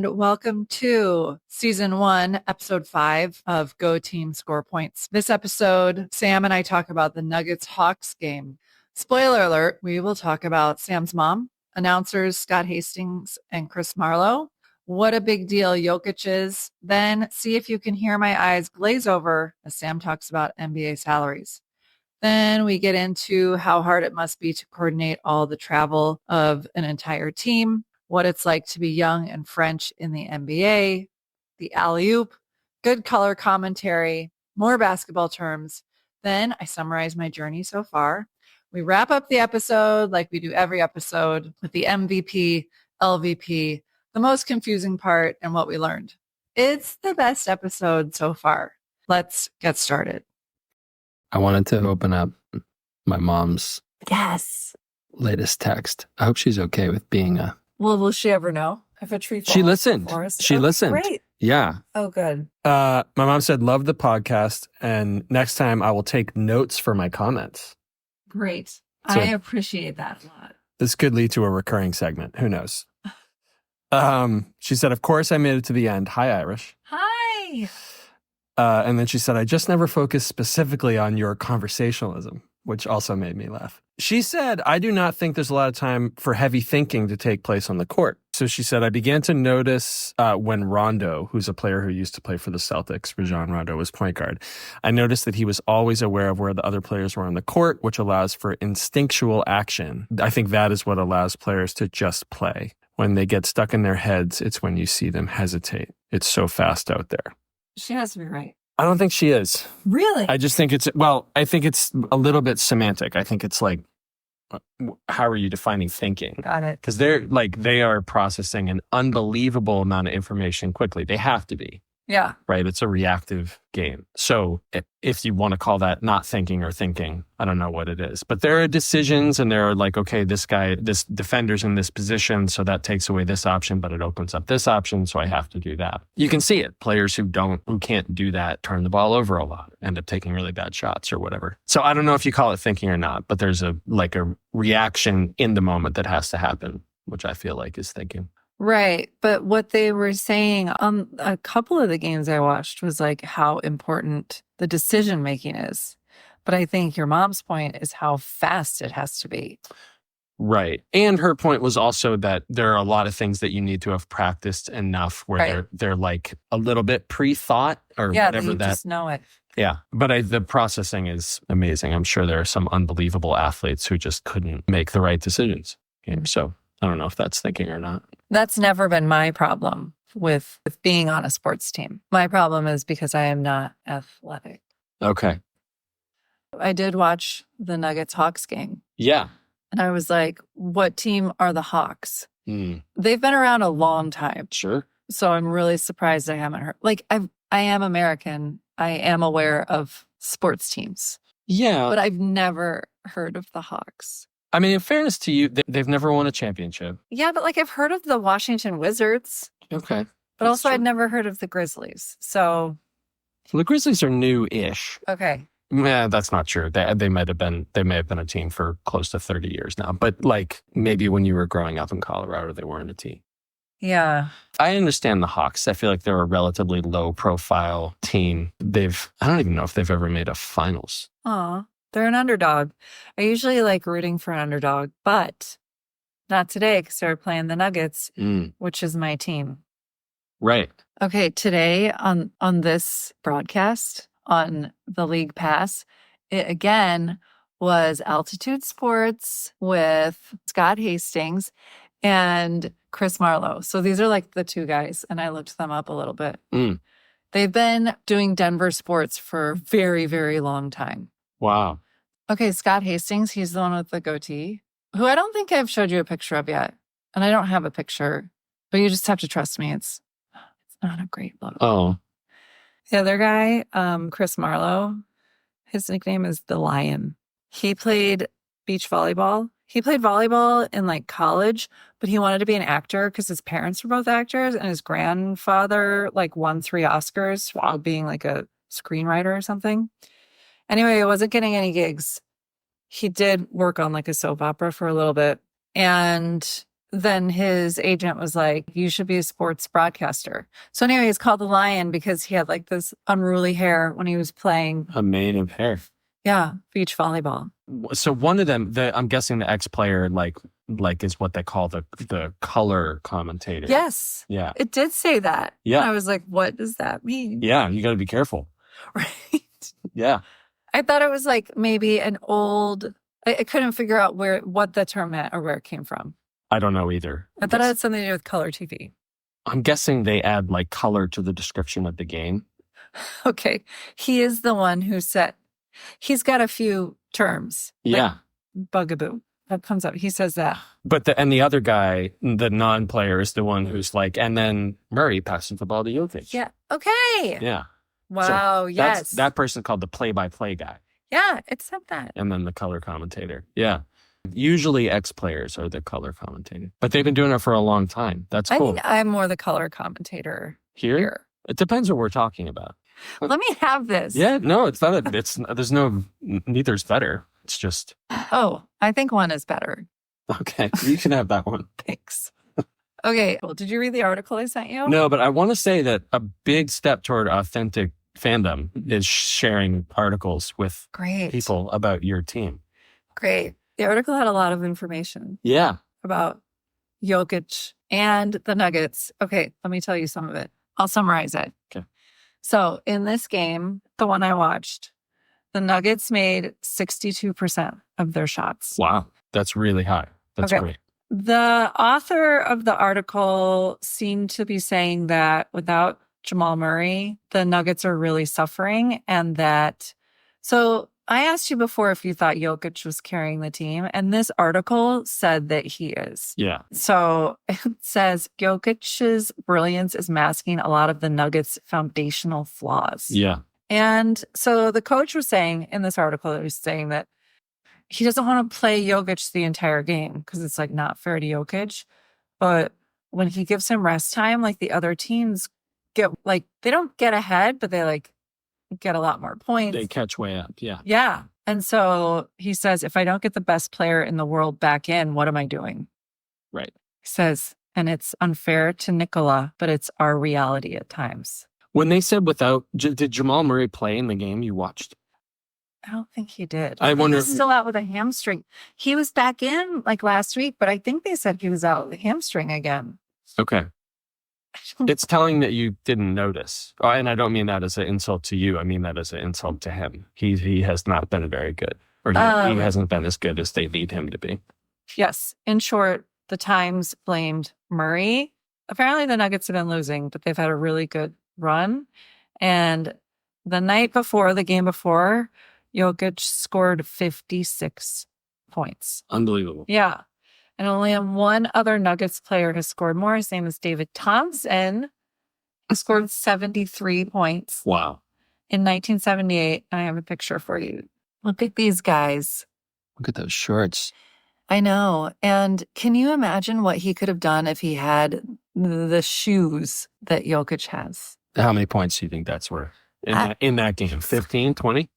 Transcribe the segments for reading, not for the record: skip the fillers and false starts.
and welcome to Season 1, Episode 5 of Go Team Score Points. This episode, Sam and I talk about the Nuggets-Hawks game. Spoiler alert, we will talk about Sam's mom, announcers Scott Hastings and Chris Marlow, what a big deal Jokic is, then see if you can hear my eyes glaze over as Sam talks about NBA salaries. Then we get into how hard it must be to coordinate all the travel of an entire team, what it's like to be young and French in the NBA, the alley-oop, good color commentary, more basketball terms. Then I summarize my journey so far. We wrap up the episode like we do every episode with the MVP, LVP, the most confusing part, and what we learned. It's the best episode so far. Let's get started. I wanted to open up my mom's Yes. latest text. I hope she's okay with being a... Well, will she ever know if a tree falls? She listened. She listened. Great. Yeah. Oh, good. My mom said, love the podcast. And next time I will take notes for my comments. Great. So- I appreciate that a lot. This could lead to a recurring segment. Who knows? She said, of course I made it to the end. Hi, Irish. Hi. And then she said, I just never focused specifically on your conversationalism, which also made me laugh. She said, I do not think there's a lot of time for heavy thinking to take place on the court. So she said, I began to notice when Rondo, who's a player who used to play for the Celtics, Rajon Rondo was point guard, I noticed that he was always aware of where the other players were on the court, which allows for instinctual action. I think that is what allows players to just play. When they get stuck in their heads, it's when you see them hesitate. It's so fast out there. She has to be right. I don't think she is. Really? I just think I think it's a little bit semantic. I think it's like, how are you defining thinking? Got it. Because they are processing an unbelievable amount of information quickly. They have to be. Yeah. Right? It's a reactive game. So if you want to call that not thinking or thinking, I don't know what it is. But there are decisions and there are like, okay, this defender's in this position, so that takes away this option, but it opens up this option, so I have to do that. You can see it. Players who can't do that turn the ball over a lot, end up taking really bad shots or whatever. So I don't know if you call it thinking or not, but there's a reaction in the moment that has to happen, which I feel like is thinking. Right. But what they were saying on a couple of the games I watched was like how important the decision making is. But I think your mom's point is how fast it has to be. Right. And her point was also that there are a lot of things that you need to have practiced enough where they're like a little bit pre-thought or whatever that. Just know it. Yeah. But the processing is amazing. I'm sure there are some unbelievable athletes who just couldn't make the right decisions. Okay, so I don't know if that's thinking or not. That's never been my problem with being on a sports team. My problem is because I am not athletic. Okay. I did watch the Nuggets-Hawks game. Yeah. And I was like, what team are the Hawks? Mm. They've been around a long time. Sure. So I'm really surprised I haven't heard. Like, I am American. I am aware of sports teams. Yeah. But I've never heard of the Hawks. I mean, in fairness to you, they've never won a championship. Yeah, but like I've heard of the Washington Wizards. Okay. But also I'd never heard of the Grizzlies. So. Well, the Grizzlies are new-ish. Okay. Yeah, that's not true. They may have been a team for close to 30 years now. But like maybe when you were growing up in Colorado, they weren't a team. Yeah. I understand the Hawks. I feel like they're a relatively low-profile team. I don't even know if they've ever made a finals. Aw, they're an underdog. I usually like rooting for an underdog, but not today because they're playing the Nuggets, which is my team. Right. Okay, today on this broadcast on the League Pass, it again was Altitude Sports with Scott Hastings and Chris Marlow. So these are like the two guys, and I looked them up a little bit. They've been doing Denver sports for a very, very long time. Wow. Okay, Scott Hastings, he's the one with the goatee, who I don't think I've showed you a picture of yet. And I don't have a picture, but you just have to trust me. It's not a great look. Oh. The other guy, Chris Marlow, his nickname is the Lion. He played beach volleyball. He played volleyball in like college, but he wanted to be an actor because his parents were both actors, and his grandfather like won 3 Oscars while being like a screenwriter or something. Anyway, he wasn't getting any gigs. He did work on like a soap opera for a little bit, and then his agent was like, you should be a sports broadcaster. So anyway, he's called the Lion because he had like this unruly hair when he was playing. A mane of hair. Yeah, beach volleyball. So one of them, I'm guessing the ex-player, like is what they call the color commentator. Yes. Yeah. It did say that. Yeah. I was like, what does that mean? Yeah, you got to be careful. Right. Yeah. I thought it was like maybe an old, I couldn't figure out what the term meant or where it came from. I don't know either. I thought it had something to do with color TV. I'm guessing they add like color to the description of the game. Okay. He is the one who said, he's got a few terms. Yeah. Like bugaboo. That comes up. He says that. But the other guy, the non-player, is the one who's like, and then Murray passing the ball to Jokic. Yeah. Okay. Yeah. Wow. Yes. That person called the play-by-play guy. Yeah. It said that. And then the color commentator. Yeah. Usually ex-players are the color commentator. But they've been doing it for a long time. That's cool. I think I'm more the color commentator Here? It depends what we're talking about. Let me have this. Yeah, no, it's not. There's no, neither's better. It's just. Oh, I think one is better. Okay, you can have that one. Thanks. Okay. Well, did you read the article I sent you? No, but I want to say that a big step toward authentic fandom is sharing articles with Great. people about your team. Great. The article had a lot of information Yeah. about Jokic and the Nuggets. Okay, let me tell you some of it. I'll summarize it. Okay. So in this game, the one I watched, the Nuggets made 62% of their shots. Wow, that's really high. That's Okay. great. The author of the article seemed to be saying that without Jamal Murray, the Nuggets are really suffering, and that. So I asked you before if you thought Jokic was carrying the team, and this article said that he is. Yeah. So it says Jokic's brilliance is masking a lot of the Nuggets' foundational flaws. Yeah. And so the coach was saying in this article, it was saying that he doesn't want to play Jokic the entire game because it's like not fair to Jokic. But when he gives him rest time, like the other teams get like, they don't get ahead, but they like get a lot more points. They catch way up. Yeah. Yeah. And so he says, if I don't get the best player in the world back in, what am I doing? Right. He says, and it's unfair to Nikola, but it's our reality at times. When they said did Jamal Murray play in the game you watched? I don't think he did. I wonder. He's still out with a hamstring. He was back in like last week, but I think they said he was out with a hamstring again. Okay. It's telling that you didn't notice. And I don't mean that as an insult to you. I mean that as an insult to him. He has not been very good. Or he hasn't been as good as they need him to be. Yes. In short, the Times blamed Murray. Apparently the Nuggets have been losing, but they've had a really good run. And the night before, the game before, Jokic scored 56 points. Unbelievable. Yeah. And only one other Nuggets player has scored more. His name is David Thompson. He scored 73 points Wow. in 1978. I have a picture for you. Look at these guys. Look at those shorts. I know. And can you imagine what he could have done if he had the shoes that Jokic has? How many points do you think that's worth in that game? 15, 20?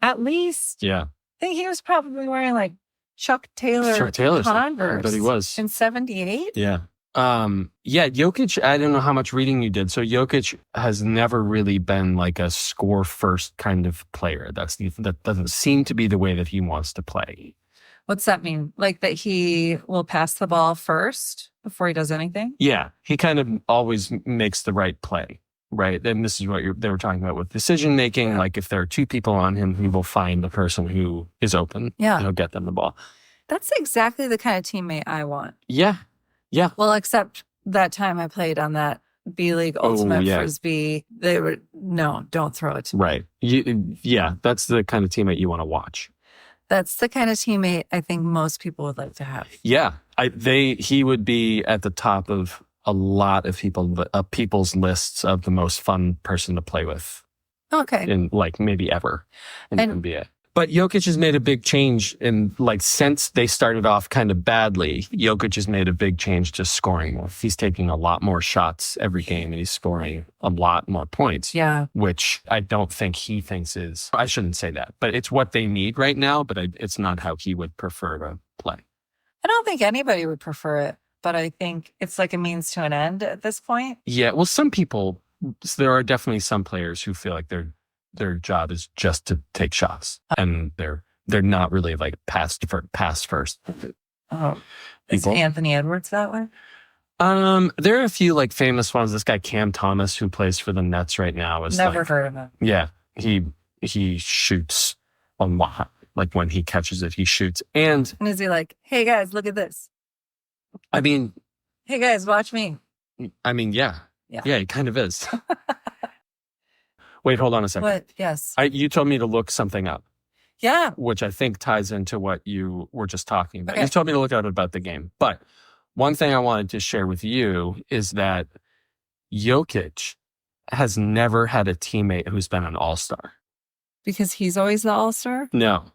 At least. Yeah. I think he was probably wearing like Chuck Taylor Converse. But he was. In 78? Yeah. Jokic, I don't know how much reading you did. So Jokic has never really been like a score first kind of player. That doesn't seem to be the way that he wants to play. What's that mean? Like that he will pass the ball first before he does anything? Yeah. He kind of always makes the right play. Right. And this is what they were talking about with decision making. Yeah. Like if there are two people on him, he will find the person who is open. Yeah. And he'll get them the ball. That's exactly the kind of teammate I want. Yeah. Yeah. Well, except that time I played on that B-League Ultimate Frisbee, they were, no, don't throw it to me. Right. That's the kind of teammate you want to watch. That's the kind of teammate I think most people would like to have. Yeah. He would be at the top of a lot of people's lists of the most fun person to play with. Okay. In like maybe ever in the NBA. But Jokic has made a big change in like since they started off kind of badly, Jokic has made a big change to scoring more. He's taking a lot more shots every game and he's scoring a lot more points. Yeah. Which I don't think he thinks is, I shouldn't say that, but it's what they need right now, but it's not how he would prefer to play. I don't think anybody would prefer it. but I think it's like a means to an end at this point. Yeah. Well, there are definitely some players who feel like their job is just to take shots, and they're not really like pass first. Oh, is People. Anthony Edwards that way? There are a few like famous ones. This guy Cam Thomas, who plays for the Nets right now, is Never heard of him. Yeah, he shoots a lot. Like when he catches it, he shoots. And is he like, hey guys, look at this? I mean, hey guys, watch me. Yeah, he kind of is. Wait, hold on a second. What? Yes. You told me to look something up. Yeah. Which I think ties into what you were just talking about. Okay. You told me to look out about the game. But one thing I wanted to share with you is that Jokic has never had a teammate who's been an all-star. Because he's always the all-star? No.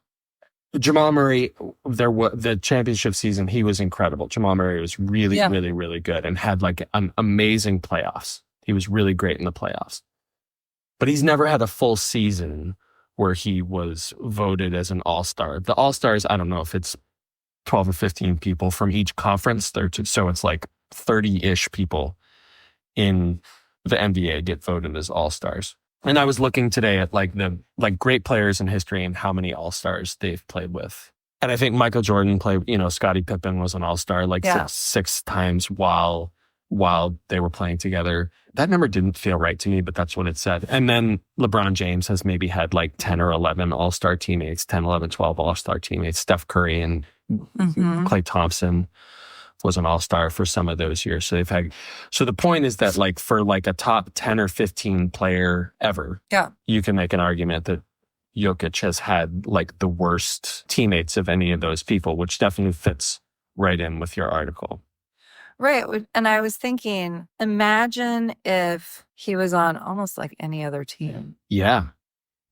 Jamal Murray, the championship season, he was incredible. Jamal Murray was really, really, really good and had like an amazing playoffs. He was really great in the playoffs. But he's never had a full season where he was voted as an all-star. The all-stars, I don't know if it's 12 or 15 people from each conference. So it's like 30-ish people in the NBA get voted as all-stars. And I was looking today at like the great players in history and how many all-stars they've played with. And I think Michael Jordan played, Scottie Pippen was an all-star six times while they were playing together. That number didn't feel right to me, but that's what it said. And then LeBron James has maybe had like 10 or 11 all-star teammates, 10, 11, 12 all-star teammates. Steph Curry and Klay Thompson was an all-star for some of those years. So the point is that like for like a top 10 or 15 player ever, you can make an argument that Jokic has had like the worst teammates of any of those people, which definitely fits right in with your article. Right. And I was thinking, imagine if he was on almost like any other team. Yeah.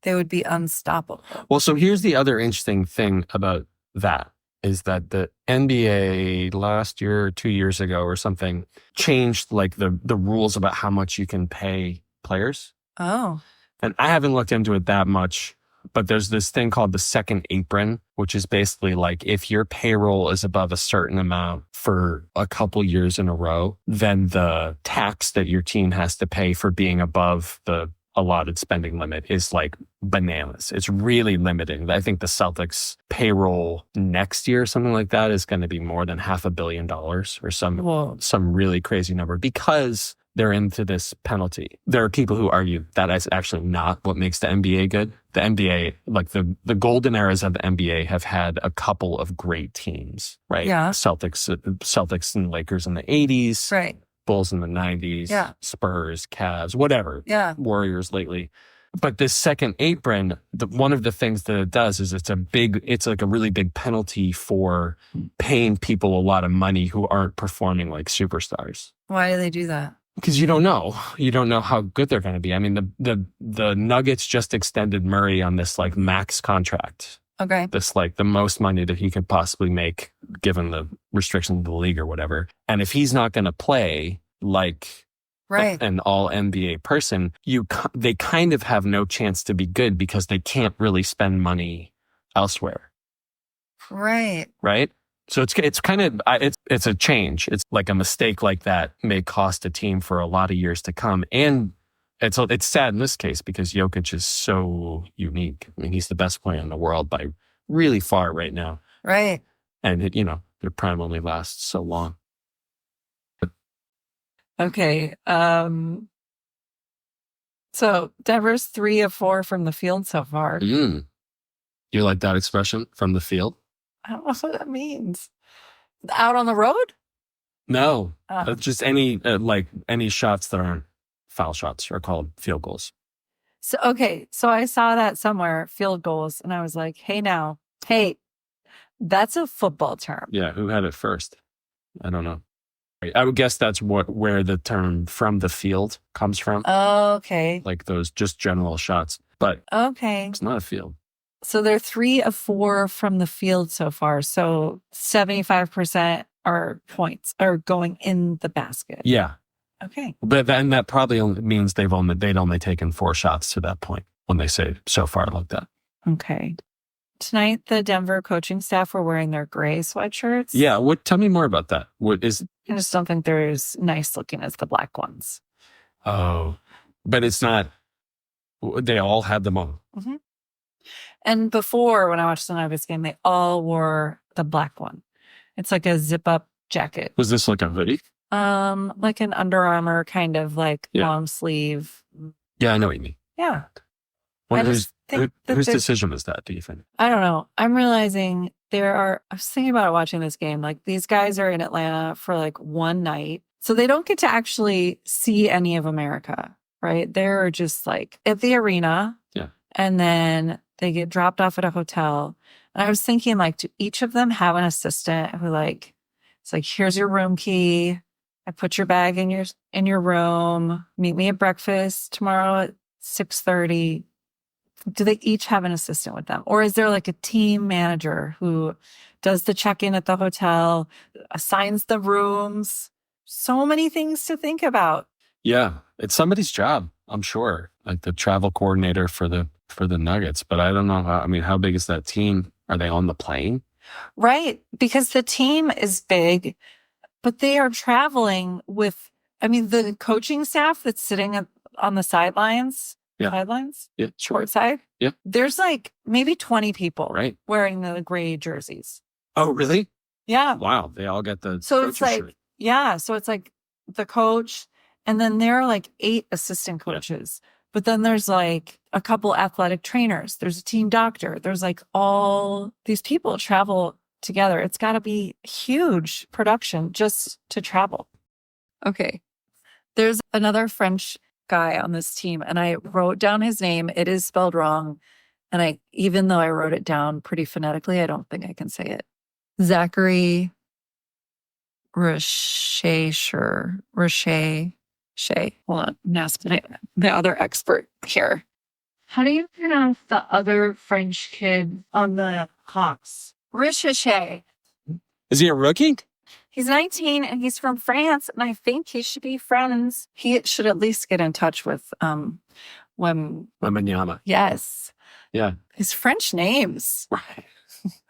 They would be unstoppable. Well, so here's the other interesting thing about that is that the NBA last year or 2 years ago or something changed like the rules about how much you can pay players. Oh. And I haven't looked into it that much, but there's this thing called the second apron, which is basically like if your payroll is above a certain amount for a couple years in a row, then the tax that your team has to pay for being above the allotted spending limit is like bananas. It's really limiting. I think the Celtics payroll next year, something like that, is going to be more than $500 million or some really crazy number because they're into this penalty. There are people who argue that is actually not what makes the NBA good. The NBA, like the golden eras of the NBA have had a couple of great teams, right? Yeah. Celtics and Lakers in the 80s. Right. Bulls in the 90s, Spurs, Cavs, whatever, Warriors lately. But this second apron, one of the things that it does is it's like a really big penalty for paying people a lot of money who aren't performing like superstars. Why do they do that? Because you don't know how good they're going to be. I mean, the Nuggets just extended Murray on this like max contract. Okay. This like the most money that he could possibly make given the restrictions of the league or whatever. And if he's not going to play like an all NBA person, they kind of have no chance to be good because they can't really spend money elsewhere. Right. Right. So it's kind of, it's a change. It's like a mistake like that may cost a team for a lot of years to come. And it's sad in this case because Jokic is so unique. I mean, he's the best player in the world by really far right now. Right. And their prime only lasts so long. Okay. So Denver's 3 of 4 from the field so far. You like that expression, from the field? I don't know what that means. Out on the road? No, just any shots that aren't foul shots are called field goals. So I saw that somewhere, field goals, and I was like, hey, that's a football term. Yeah, who had it first? I don't know. I would guess that's where the term from the field comes from. Oh, okay. Like those just general shots, but it's not a field. So they're 3 of 4 from the field so far. So 75% are points are going in the basket. Yeah. Okay. But then that probably only means they'd only taken 4 shots to that point when they say so far like that. Okay. tonight the Denver coaching staff were wearing their gray sweatshirts. Yeah. Tell me more about that. What is? I just don't think they're as nice looking as the black ones. Oh, but it's not. They all had them on. Mm-hmm. And before, when I watched the Nuggets game, they all wore the black one. It's like a zip up jacket. Was this like a hoodie? Like an Under Armour kind of like long sleeve. Yeah, I know what you mean. Yeah. Whose decision was that, do you think? I don't know. I'm realizing I was thinking about it watching this game. Like these guys are in Atlanta for like one night. So they don't get to actually see any of America, right? They're just like at the arena. Yeah. And then they get dropped off at a hotel. And I was thinking like, do each of them have an assistant who like, it's like, here's your room key. I put your bag in your room. Meet me at breakfast tomorrow at 6:30. Do they each have an assistant with them? Or is there like a team manager who does the check-in at the hotel, assigns the rooms? So many things to think about. Yeah, it's somebody's job, I'm sure. Like the travel coordinator for the Nuggets, but I don't know how big is that team? Are they on the plane? Right, because the team is big, but they are traveling with, the coaching staff that's sitting on the sidelines. Yeah. Sidelines? Yeah, sure. Court side? Yeah. There's like maybe 20 people wearing the gray jerseys. Oh, really? Yeah. Wow. They all get the So it's like, shirt. So it's like the coach, and then there are like 8 assistant coaches. Yeah. But then there's like a couple athletic trainers. There's a team doctor. There's like all these people travel together. It's got to be huge production just to travel. Okay. There's another French guy on this team, and I wrote down his name. It is spelled wrong. And even though I wrote it down pretty phonetically, I don't think I can say it. Zachary Richer. Hold on. I'm asking the other expert here. How do you pronounce the other French kid on the Hawks? Richer. Is he a rookie? He's 19 and he's from France, and I think he should be friends. He should at least get in touch with Wembanyama. Yes. Yeah. His French names. Right.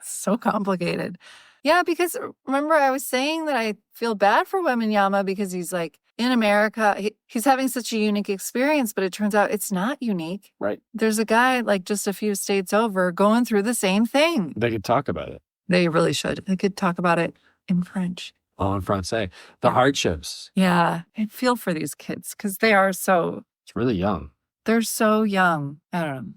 So complicated. Yeah, because remember I was saying that I feel bad for Wembanyama because he's like in America. He's having such a unique experience, but it turns out it's not unique. Right. There's a guy like just a few states over going through the same thing. They could talk about it. They really should. They could talk about it in French. Oh, in Francais. The hardships. Yeah. I feel for these kids because they are so... It's really young. They're so young. I don't know.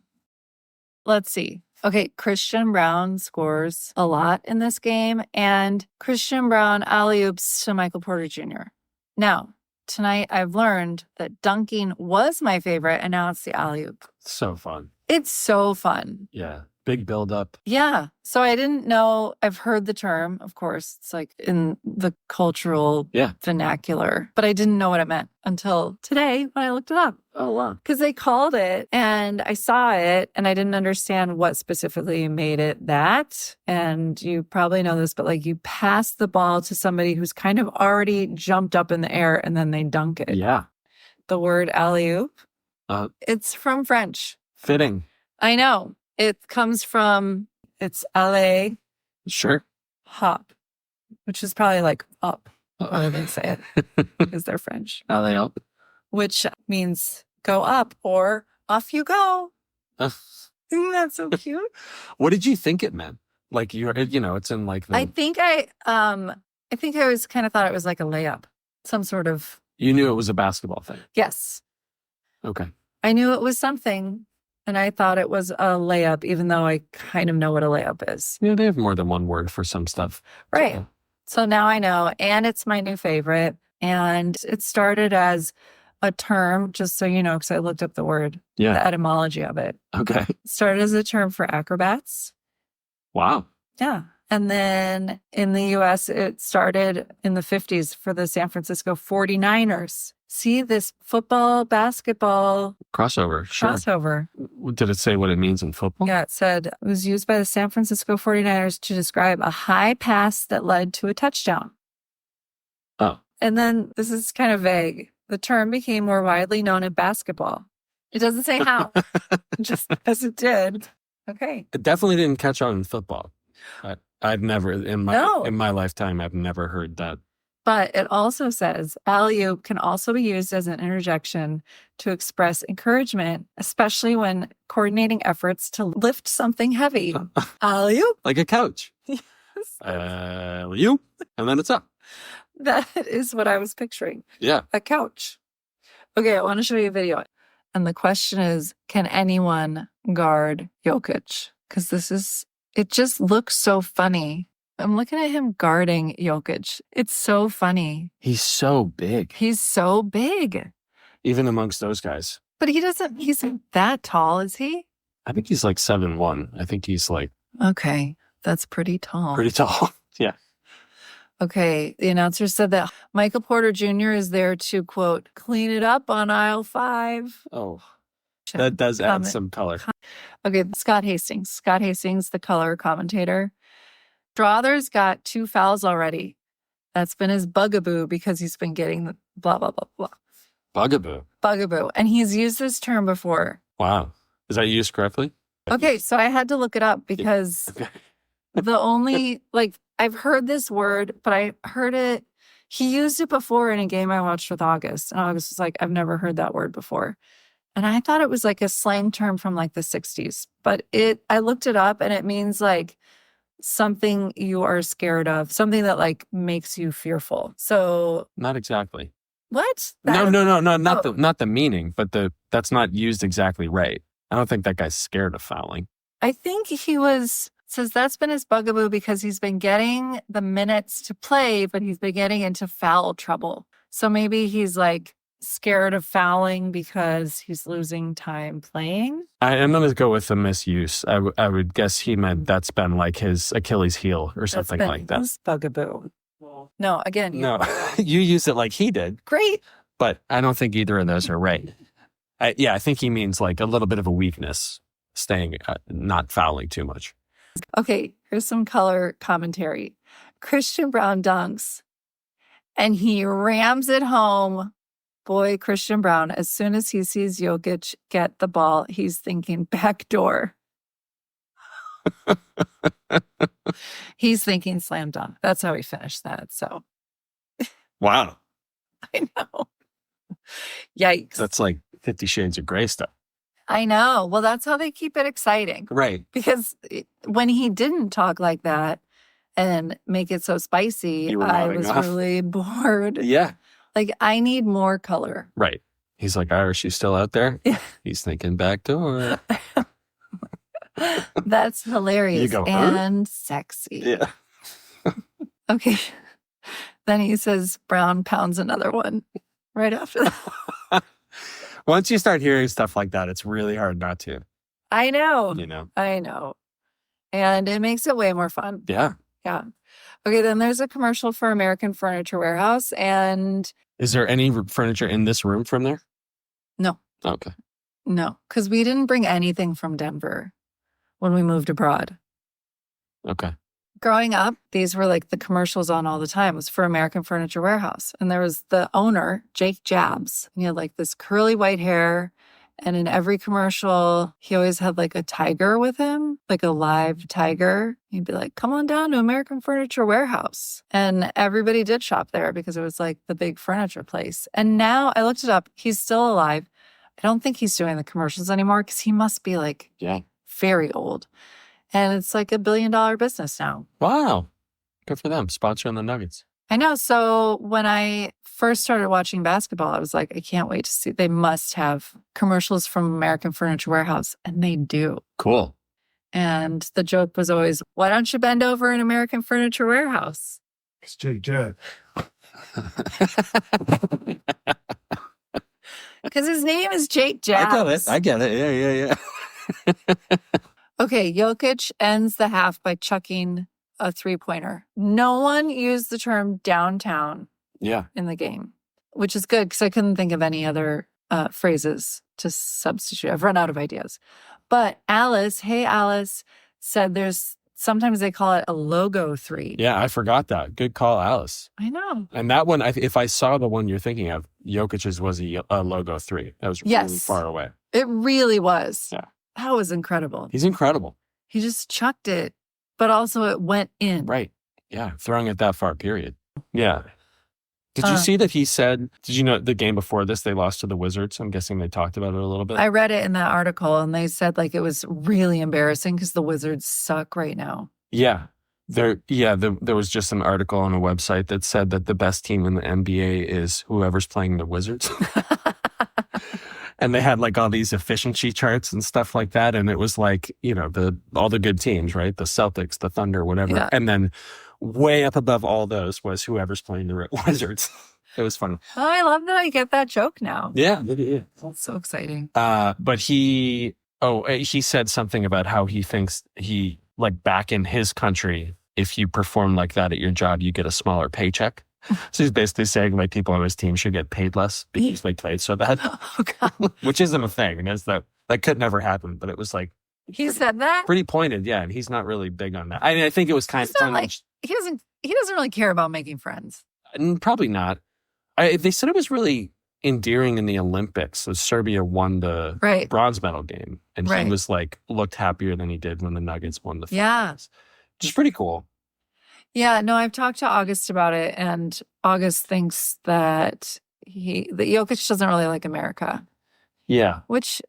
Let's see. Okay, Christian Brown scores a lot in this game, and Christian Brown alley-oops to Michael Porter Jr. Now, tonight I've learned that dunking was my favorite, and now it's the alley-oop. So fun. It's so fun. Yeah. Big build-up. Yeah. So I didn't know. I've heard the term, of course. It's like in the cultural vernacular, but I didn't know what it meant until today when I looked it up. Oh, wow. Because they called it and I saw it and I didn't understand what specifically made it that. And you probably know this, but like you pass the ball to somebody who's kind of already jumped up in the air and then they dunk it. Yeah. The word alley-oop, it's from French. Fitting. I know. It comes from, it's alley. Sure. Hop, which is probably like up. How they say it because they're French. Alley up. Which means go up or off you go. Isn't that so cute? What did you think it meant? Like it's in like the... I think I always kind of thought it was like a layup, some sort of... You knew it was a basketball thing? Yes. Okay. I knew it was something, and I thought it was a layup, even though I kind of know what a layup is. Yeah, they have more than one word for some stuff. Right. So now I know, and it's my new favorite. And it started as a term, just so you know, because I looked up the word, the etymology of it. Okay. It started as a term for acrobats. Wow. Yeah. And then in the U.S., it started in the 50s for the San Francisco 49ers. See this football, basketball crossover. Sure. Crossover. Did it say what it means in football? Yeah, it said it was used by the San Francisco 49ers to describe a high pass that led to a touchdown. Oh. And then this is kind of vague. The term became more widely known in basketball. It doesn't say how, just as it did. Okay. It definitely didn't catch on in football. I've never in my lifetime I've never heard that. But it also says alley-oop can also be used as an interjection to express encouragement, especially when coordinating efforts to lift something heavy. Alley-oop. Like a couch. Yes. And then it's up. That is what I was picturing. Yeah. A couch. Okay, I want to show you a video. And the question is, can anyone guard Jokic? Because it just looks so funny. I'm looking at him guarding Jokic. It's so funny. He's so big. He's so big. Even amongst those guys. But he's that tall, is he? I think he's like 7'1". I think he's like Okay, that's pretty tall. pretty tall. Yeah. Okay, the announcer said that Michael Porter Jr. is there to, quote, clean it up on aisle 5. Oh, that does add some color. Okay, Scott Hastings, the color commentator. Strother's got 2 fouls already. That's been his bugaboo because he's been getting the blah, blah, blah, blah. Bugaboo. And he's used this term before. Wow. Is that used correctly? Okay, so I had to look it up because the only, I've heard this word, but I heard it, he used it before in a game I watched with August. And August was like, I've never heard that word before. And I thought it was like a slang term from like the 60s. But I looked it up and it means like something you are scared of, something that like makes you fearful. So Not exactly. what? No, not the meaning, but that's not used exactly right. I don't think that guy's scared of fouling. I think says that's been his bugaboo because he's been getting the minutes to play, but he's been getting into foul trouble. So maybe he's like scared of fouling because he's losing time playing. I'm going to go with the misuse. I would guess he meant that's been like his Achilles heel or something like that. His bugaboo. No, again. No, you use it like he did. Great. But I don't think either of those are right. I think he means like a little bit of a weakness, staying, not fouling too much. Okay, here's some color commentary. Christian Brown dunks, and he rams it home. Boy, Christian Brown, as soon as he sees Jokic get the ball, he's thinking backdoor. He's thinking slam dunk. That's how he finished that. So, Wow. I know. Yikes. That's like 50 Shades of Grey stuff. I know. Well, that's how they keep it exciting. Right. Because when he didn't talk like that and make it so spicy, I was really bored. Yeah. Like, I need more color. Right. He's like, Irish, she's still out there? Yeah. He's thinking backdoor. That's hilarious You go, and sexy. Yeah. Okay. Then he says Brown pounds another one right after that. Once you start hearing stuff like that, it's really hard not to. I know. You know? I know. And it makes it way more fun. Yeah. Yeah. Okay, then there's a commercial for American Furniture Warehouse, and Is there any furniture in this room from there? no, Okay. because we didn't bring anything from Denver when we moved abroad. Okay. Growing up, these were like the commercials on all the time. It was for American Furniture Warehouse. And there was the owner, Jake Jabs. And he had like this curly white hair. And in every commercial, he always had like a tiger with him, like a live tiger. He'd be like, come on down to American Furniture Warehouse. And everybody did shop there because it was like the big furniture place. And now I looked it up. He's still alive. I don't think he's doing the commercials anymore because he must be like very old. And it's like $1 billion business now. Wow. Good for them. Sponsoring the Nuggets. I know. So when I first started watching basketball, I was like, I can't wait to see. They must have commercials from American Furniture Warehouse. And they do. Cool. And the joke was always, why don't you bend over in American Furniture Warehouse? It's Jake Jab. Because his name is Jake Jabs. I get it. Yeah. Okay, Jokic ends the half by chucking a three-pointer. No one used the term downtown in the game, which is good because I couldn't think of any other phrases to substitute. I've run out of ideas. But Alice said sometimes they call it a logo three. Yeah, I forgot that. Good call, Alice. I know. And that one, if I saw the one you're thinking of, Jokic's was a logo 3. That was really far away. It really was. Yeah. That was incredible. He's incredible. He just chucked it, but also it went in. Right. Yeah. Throwing it that far, period. Yeah. Did you see that he said, did you know the game before this, they lost to the Wizards? I'm guessing they talked about it a little bit. I read it in that article and they said like it was really embarrassing because the Wizards suck right now. Yeah. There was just an article on a website that said that the best team in the NBA is whoever's playing the Wizards. And they had like all these efficiency charts and stuff like that. And it was like, all the good teams, right? The Celtics, the Thunder, whatever. Yeah. And then way up above all those was whoever's playing the Wizards. It was fun. Oh, I love that I get that joke now. Yeah. That's so exciting. But he said something about how he thinks like back in his country, if you perform like that at your job, you get a smaller paycheck. So he's basically saying like people on his team should get paid less because they played so bad. Oh, God. Which isn't a thing. And that could never happen. But it was like he said that pretty pointed, yeah. And he's not really big on that. I mean, I think it was kind of like he doesn't really care about making friends. Probably not. They said it was really endearing in the Olympics. So Serbia won the bronze medal game, and he was like looked happier than he did when the Nuggets won the finals. Yeah, which is pretty cool. Yeah, no, I've talked to August about it, and August thinks that Jokic doesn't really like America. Yeah. Which,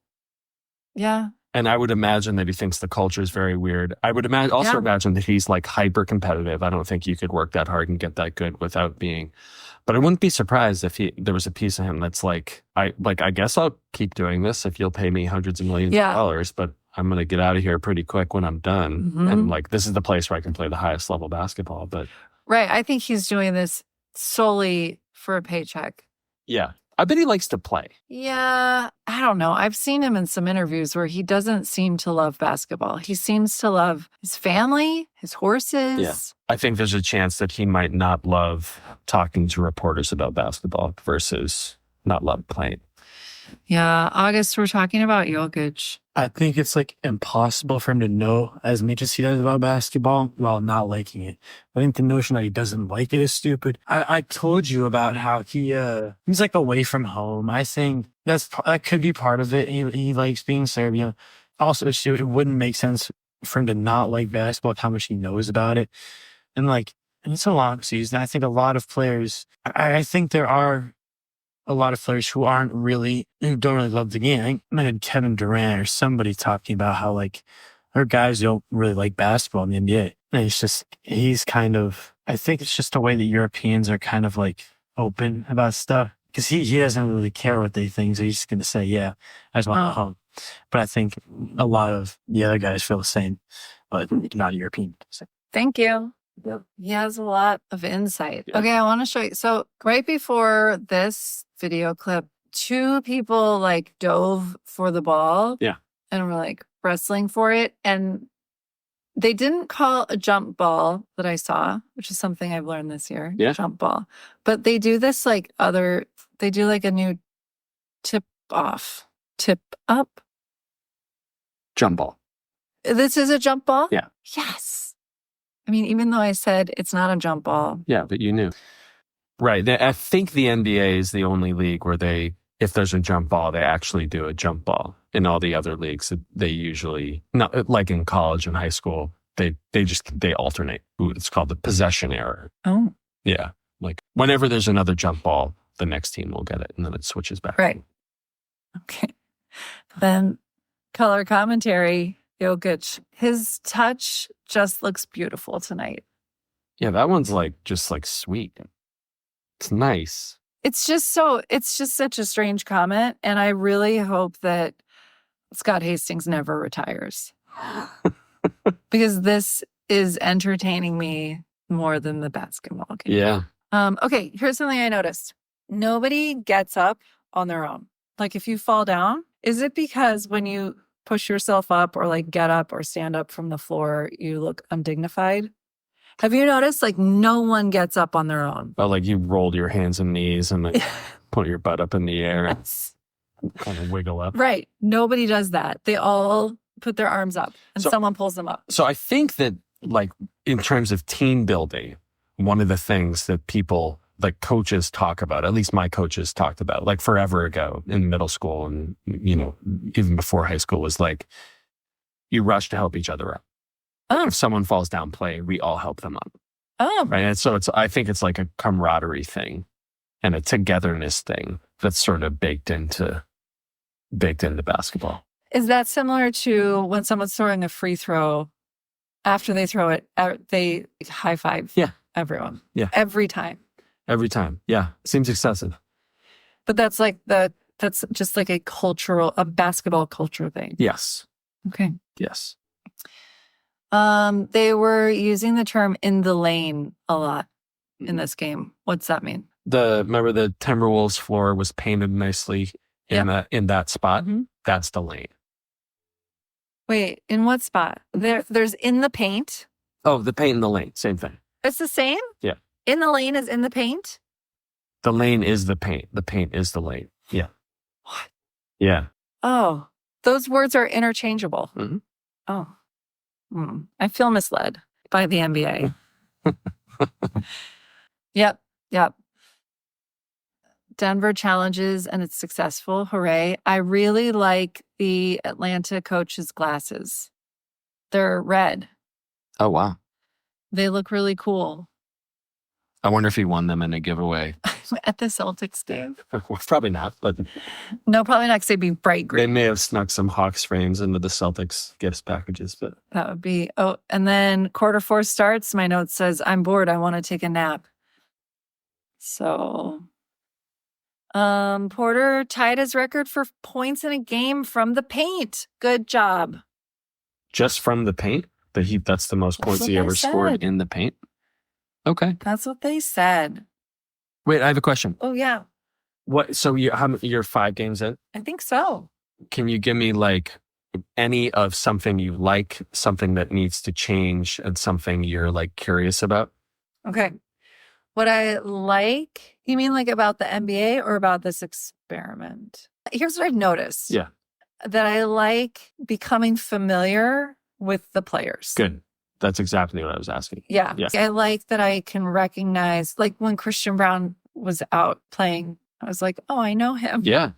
yeah. And I would imagine that he thinks the culture is very weird. I would imagine that he's like hyper competitive. I don't think you could work that hard and get that good without being. But I wouldn't be surprised if there was a piece of him that's like, I guess I'll keep doing this if you'll pay me hundreds of millions of dollars, but I'm going to get out of here pretty quick when I'm done. Mm-hmm. And like, this is the place where I can play the highest level basketball. But right. I think he's doing this solely for a paycheck. Yeah. I bet he likes to play. Yeah. I don't know. I've seen him in some interviews where he doesn't seem to love basketball. He seems to love his family, his horses. Yeah. I think there's a chance that he might not love talking to reporters about basketball versus not love playing. Yeah. August, we're talking about Jokic. I think it's like impossible for him to know as much as he does about basketball while not liking it. I think the notion that he doesn't like it is stupid. I told you about how he's like away from home. I think that could be part of it. He likes being Serbian. Also, it wouldn't make sense for him to not like basketball with how much he knows about it. And it's a long season. I think a lot of players, I think there are a lot of players who don't really love the game. I had Kevin Durant or somebody talking about how our guys don't really like basketball in the NBA. And it's just, I think it's just the way that Europeans are kind of like open about stuff. Because he doesn't really care what they think. So he's just going to say, yeah, I just want to home. But I think a lot of the other guys feel the same, but not European. So. Thank you. Yep. He has a lot of insight. Yeah. Okay, I want to show you. So right before this video clip, two people dove for the ball. Yeah. And were wrestling for it. And they didn't call a jump ball that I saw, which is something I've learned this year. Yeah. Jump ball. But they do this they do a new tip up. Jump ball. This is a jump ball? Yeah. Yes. I mean, even though I said it's not a jump ball. Yeah, but you knew. Right. I think the NBA is the only league where if there's a jump ball, they actually do a jump ball. In all the other leagues, they usually, not like in college and high school, they alternate. It's called the possession error. Oh. Yeah. Whenever there's another jump ball, the next team will get it and then it switches back. Right. Okay. Then color commentary. Jokic, his touch just looks beautiful tonight. Yeah, that one's just sweet. It's nice. It's just such a strange comment. And I really hope that Scott Hastings never retires. Because this is entertaining me more than the basketball game. Yeah. Okay, here's something I noticed. Nobody gets up on their own. If you fall down, is it because when you push yourself up or get up or stand up from the floor, you look undignified? Have you noticed no one gets up on their own? Oh, you rolled your hands and knees and put your butt up in the air yes. and kind of wiggle up. Right. Nobody does that. They all put their arms up and someone pulls them up. So I think that in terms of team building, one of the things that people coaches talk about, at least my coaches talked about forever ago in middle school and, even before high school was you rush to help each other up. Oh. If someone falls down play, we all help them up. Oh, Right. And so I think it's like a camaraderie thing and a togetherness thing that's sort of baked into basketball. is that similar to when someone's throwing a free throw? After they throw it, they high five everyone. Yeah. Every time. Every time. Yeah. Seems excessive. But that's like that's just like a basketball culture thing. Yes. Okay. Yes. They were using the term in the lane a lot in this game. What's that mean? Remember the Timberwolves floor was painted nicely in that spot? Mhm. That's the lane. Wait, in what spot? There's in the paint. Oh, the paint and the lane. Same thing. It's the same? Yeah. In the lane is in the paint? The lane is the paint. The paint is the lane. Yeah. What? Yeah. Oh, those words are interchangeable. Mhm. Oh. I feel misled by the NBA. Yep. Denver challenges and it's successful. Hooray. I really like the Atlanta coach's glasses. They're red. Oh, wow. They look really cool. I wonder if he won them in a giveaway. At the Celtics game. Well, probably not, but No, probably not because they'd be bright they green. may have snuck some Hawks frames into the Celtics gifts packages. But That would be, and then quarter 4 starts. My note says, I'm bored. I want to take a nap. So, Porter tied his record for points in a game from the paint. Good job. just from the paint, that's the most That's points what he they ever scored said. in the paint. Okay. That's what they said. Wait, I have a question. Oh, yeah. What? So you're 5 games in? I think so. Can you give me like any of something you like, something that needs to change, and something you're like curious about? Okay. What I like, you mean like about the NBA or about this experiment? Here's what I've noticed. Yeah. That I like becoming familiar with the players. Good. That's exactly what I was asking. Yeah. Yeah. I like that I can recognize, like when Christian Brown was out playing, I was like, oh, I know him. Yeah.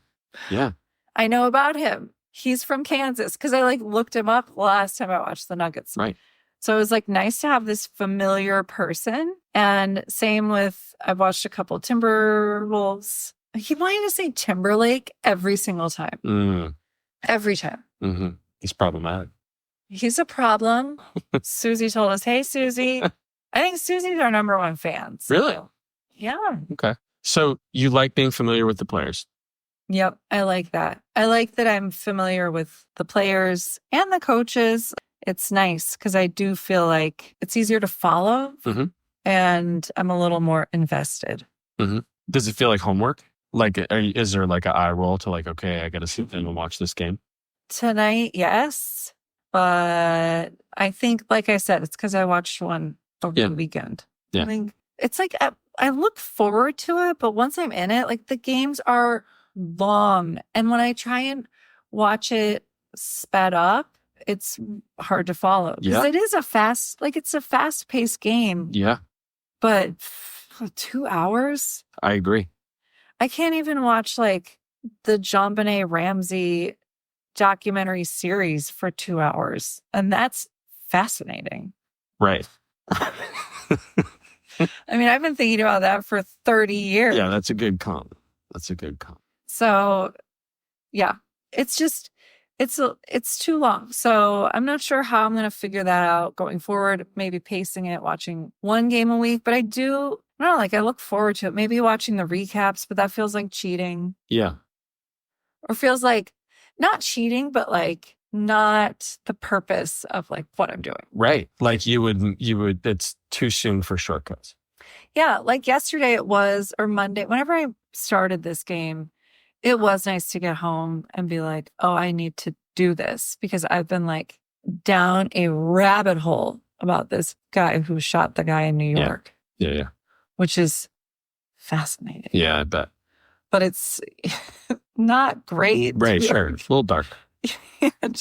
Yeah. I know about him. He's from Kansas because I like looked him up last time I watched the Nuggets. Right. So it was like nice to have this familiar person. And same with, I've watched a couple Timberwolves. I keep wanting to say Timberlake every single time. Every time. Mm-hmm. He's problematic. He's a problem. Susie told us, hey, Susie. I think Susie's our number 1 fan. So, Really? yeah. Okay. So you like being familiar with the players? Yep. I like that. I like that I'm familiar with the players and the coaches. It's nice because I do feel like it's easier to follow and I'm a little more invested. Mm-hmm. Does it feel like homework? Like, is there like an eye roll to like, okay, I got to sit down and watch this game? Tonight, yes. But I think, like I said, it's because I watched one over the weekend. Yeah. I think it's like I look forward to it, but once I'm in it, like the games are long. And when I try and watch it sped up, it's hard to follow. Because it is it's a fast paced game. Yeah. But for 2 hours, I agree. I can't even watch like the JonBenet Ramsey documentary series for 2 hours. And that's fascinating. Right. I mean, I've been thinking about that for 30 years. Yeah, that's a good comp. So, yeah, it's just, it's too long. So I'm not sure how I'm going to figure that out going forward. Maybe pacing it, watching 1 game a week. But I don't know, like I look forward to it. Maybe watching the recaps, but that feels like cheating. Yeah. Or feels like not cheating, but like not the purpose of like what I'm doing. Right. Like you would, it's too soon for shortcuts. Yeah. Like yesterday it was, or Monday, whenever I started this game, it was nice to get home and be like, oh, I need to do this because I've been like down a rabbit hole about this guy who shot the guy in New York. Yeah. Which is fascinating. Yeah, I bet. But it's not great. Right, sure. It's a little dark. I'm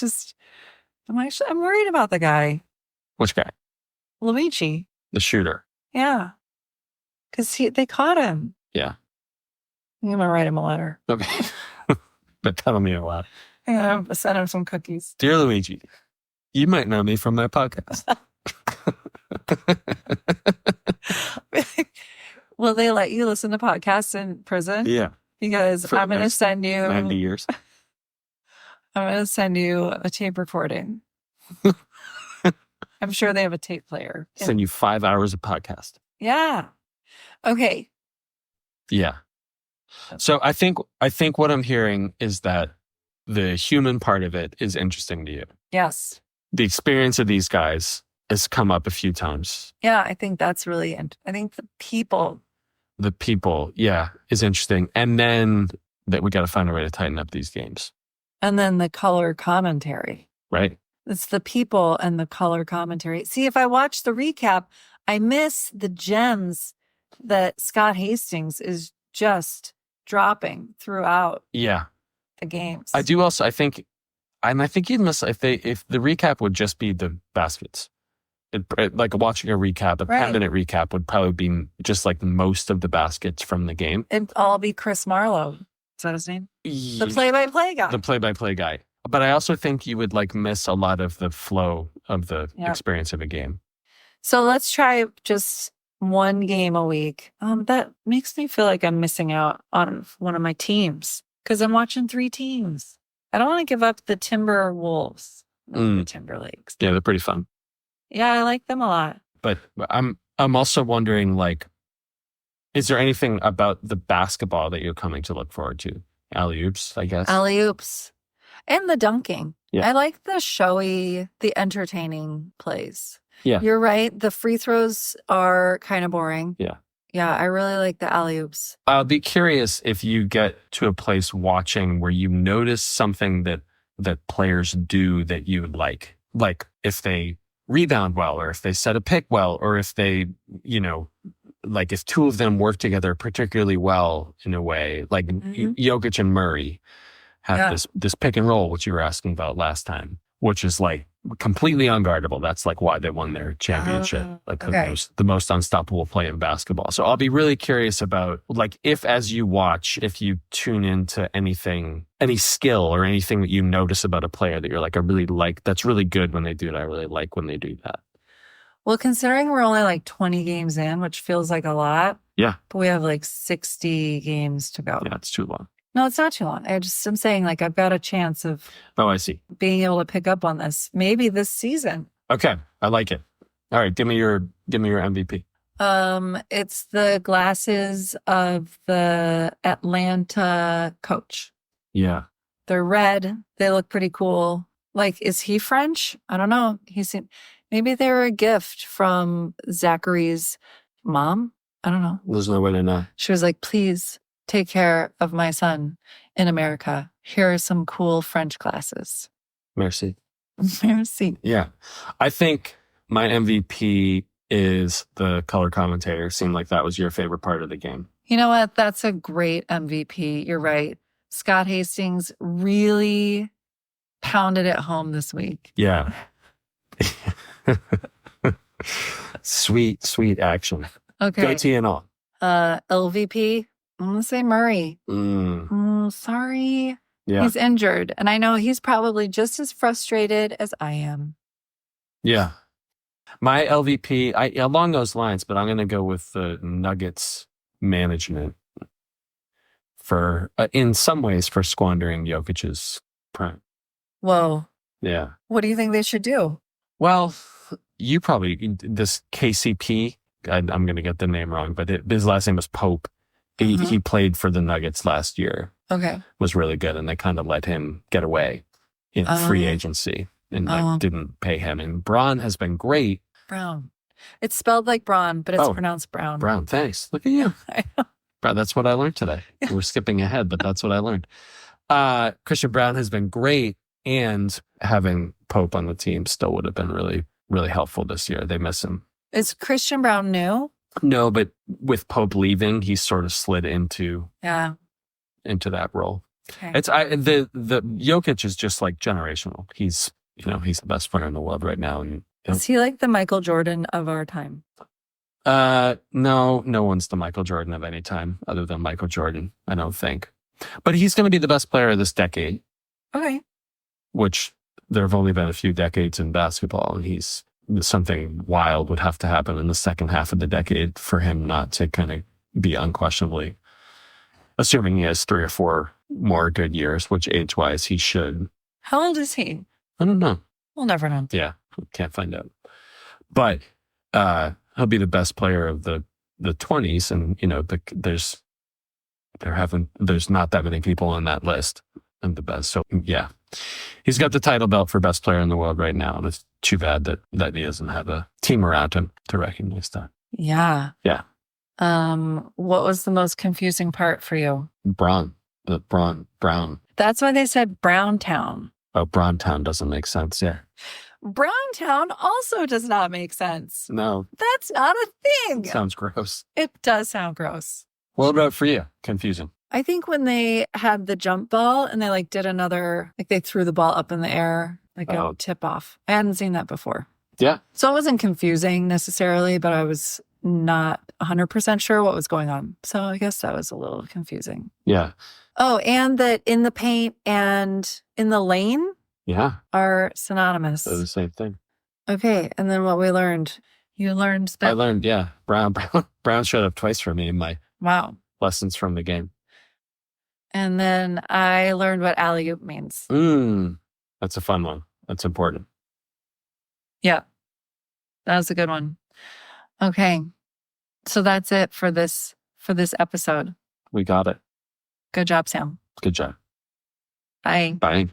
worried about the guy. Which guy? Luigi. The shooter. Yeah. Because they caught him. Yeah. I'm going to write him a letter. Okay. But that'll mean a lot. I'm going to send him some cookies. Dear Luigi, You might know me from my podcast. Will they let you listen to podcasts in prison? Yeah. Because For I'm going to next send you. 90 years. I'm going to send you a tape recording. I'm sure they have a tape player. Send you 5 hours of podcast. Yeah. Okay. Yeah. So I think what I'm hearing is that the human part of it is interesting to you. Yes. The experience of these guys has come up a few times. Yeah, I think that's really, I think the people. The people, yeah, is interesting. And then that we got to find a way to tighten up these games. And then the color commentary. Right? It's the people and the color commentary. See, if I watch the recap, I miss the gems that Scott Hastings is just dropping throughout Yeah. the games. I do also, I think you'd miss if the recap would just be the baskets. Like watching a recap, a 10-minute recap would probably be just like most of the baskets from the game. It'd all be Chris Marlow. Is that his name? The play-by-play guy. The play-by-play guy. But I also think you would like miss a lot of the flow of the experience of a game. So let's try just one game a week. That makes me feel like I'm missing out on one of my teams because I'm watching 3 teams. I don't want to give up the Timberwolves, the Timberlakes. Yeah, they're pretty fun. Yeah, I like them a lot. But I'm also wondering, like, is there anything about the basketball that you're coming to look forward to? Alley-oops, I guess. Alley-oops. And the dunking. Yeah. I like the showy, the entertaining plays. Yeah. You're right. The free throws are kind of boring. Yeah. Yeah, I really like the alley-oops. I'll be curious if you get to a place watching where you notice something that players do that you would like. Like if they rebound well, or if they set a pick well, or if they, like if 2 of them work together particularly well in a way, like Jokic and Murray have this pick and roll, which you were asking about last time, which is like completely unguardable. That's like why they won their championship, the most unstoppable play in basketball. So I'll be really curious about, like, if as you watch, if you tune into anything, any skill or anything that you notice about a player that you're like, I really like, that's really good when they do it. I really like when they do that. Well, considering we're only like 20 games in, which feels like a lot. Yeah. But we have like 60 games to go. Yeah, it's too long. No, it's not too long. I'm saying like I've got a chance of I see. being able to pick up on this maybe this season. Okay. I like it. All right. Give me your MVP. It's the glasses of the Atlanta coach. Yeah. They're red. They look pretty cool. Like, is he French? I don't know. Maybe they were a gift from Zachary's mom. I don't know. There's no way to know. She was like, please take care of my son in America. Here are some cool French glasses. Merci. Merci. Yeah. I think my MVP is the color commentator. Seemed like that was your favorite part of the game. You know what? That's a great MVP. You're right. Scott Hastings really pounded it home this week. Yeah. Sweet action. Okay. Goatee and all. LVP, I'm going to say Murray. Sorry. Yeah. He's injured. And I know he's probably just as frustrated as I am. Yeah. My LVP, along those lines, but I'm going to go with the Nuggets management for, in some ways, for squandering Jokic's prime. Whoa. Yeah. What do you think they should do? Well, you probably, this KCP, I'm going to get the name wrong, but his last name was Pope. He played for the Nuggets last year. Okay. Was really good, and they kind of let him get away in free agency and didn't pay him. And Braun has been great. Brown. It's spelled like Braun, but it's pronounced Brown. Brown, thanks. Look at you. Bro, that's what I learned today. We're skipping ahead, but that's what I learned. Christian Braun has been great, and having Pope on the team still would have been really, really helpful this year. They miss him. Is Christian Braun new? No, but with Pope leaving, he sort of slid into that role. Okay. The Jokic is just like generational. He's the best player in the world right now. And is he like the Michael Jordan of our time? No one's the Michael Jordan of any time other than Michael Jordan, I don't think. But he's going to be the best player of this decade. Okay. Which there have only been a few decades in basketball, and something wild would have to happen in the second half of the decade for him not to kind of be unquestionably, assuming he has 3 or 4 more good years, which age-wise he should. How old is he? I don't know. We'll never know. Yeah, can't find out. But he'll be the best player of the 20s, and there's not that many people on that list of the best. So yeah, he's got the title belt for best player in the world right now, and it's too bad that he doesn't have a team around him to recognize that. Yeah. Yeah. What was the most confusing part for you? Brown. That's why they said Browntown. Oh, Browntown doesn't make sense. Yeah. Browntown also does not make sense. No. That's not a thing. Sounds gross. It does sound gross. What about for you? Confusing. I think when they had the jump ball and they did another, they threw the ball up in the air, a tip off. I hadn't seen that before. Yeah. So it wasn't confusing necessarily, but I was not 100% sure what was going on. So I guess that was a little confusing. Yeah. Oh, and that in the paint and in the lane are synonymous. They're the same thing. Okay. And then what we learned, you learned that. I learned, yeah. Brown showed up twice for me in my lessons from the game. And then I learned what alleyoop means. That's a fun one. That's important. Yeah. That was a good one. Okay. So that's it for this episode. We got it. Good job, Sam. Good job. Bye. Bye.